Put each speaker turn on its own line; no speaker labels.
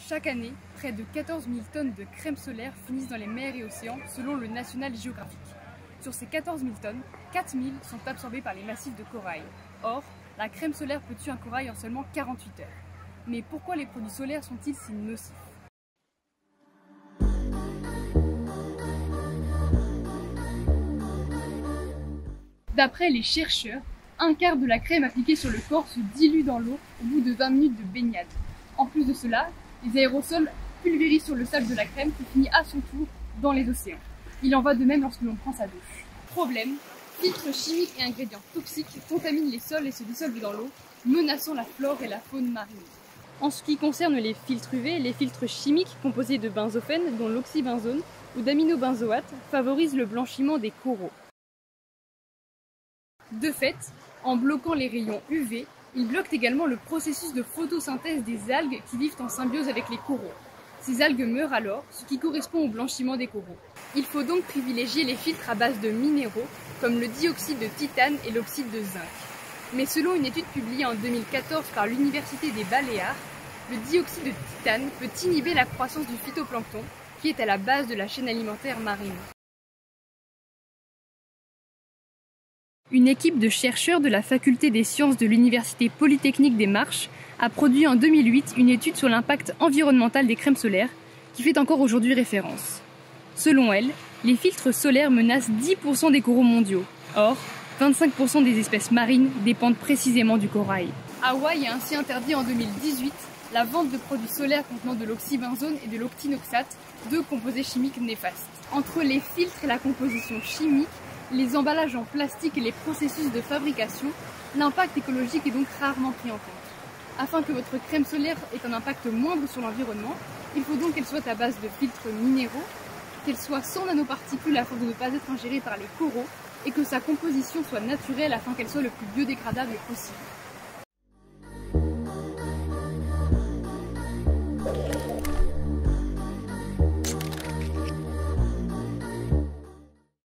Chaque année, près de 14 000 tonnes de crème solaire finissent dans les mers et océans selon le National Geographic. Sur ces 14 000 tonnes, 4 000 sont absorbées par les massifs de corail. Or, la crème solaire peut tuer un corail en seulement 48 heures. Mais pourquoi les produits solaires sont-ils si nocifs? D'après les chercheurs, un quart de la crème appliquée sur le corps se dilue dans l'eau au bout de 20 minutes de baignade. En plus de cela, les aérosols pulvérisent sur le sable de la crème qui finit à son tour dans les océans. Il en va de même lorsque l'on prend sa douche. Problème, filtres chimiques et ingrédients toxiques contaminent les sols et se dissolvent dans l'eau, menaçant la flore et la faune marine. En ce qui concerne les filtres UV, les filtres chimiques composés de benzophéne, dont l'oxybenzone, ou d'aminobenzoate, favorisent le blanchiment des coraux. De fait, en bloquant les rayons UV, ils bloquent également le processus de photosynthèse des algues qui vivent en symbiose avec les coraux. Ces algues meurent alors, ce qui correspond au blanchiment des coraux. Il faut donc privilégier les filtres à base de minéraux, comme le dioxyde de titane et l'oxyde de zinc. Mais selon une étude publiée en 2014 par l'Université des Baléares, le dioxyde de titane peut inhiber la croissance du phytoplancton, qui est à la base de la chaîne alimentaire marine. Une équipe de chercheurs de la Faculté des sciences de l'Université polytechnique des Marches a produit en 2008 une étude sur l'impact environnemental des crèmes solaires qui fait encore aujourd'hui référence. Selon elle, les filtres solaires menacent 10% des coraux mondiaux. Or, 25% des espèces marines dépendent précisément du corail. Hawaï a ainsi interdit en 2018 la vente de produits solaires contenant de l'oxybenzone et de l'octinoxate, deux composés chimiques néfastes. Entre les filtres et la composition chimique, les emballages en plastique et les processus de fabrication, l'impact écologique est donc rarement pris en compte. Afin que votre crème solaire ait un impact moindre sur l'environnement, il faut donc qu'elle soit à base de filtres minéraux, qu'elle soit sans nanoparticules afin de ne pas être ingérée par les coraux et que sa composition soit naturelle afin qu'elle soit le plus biodégradable possible.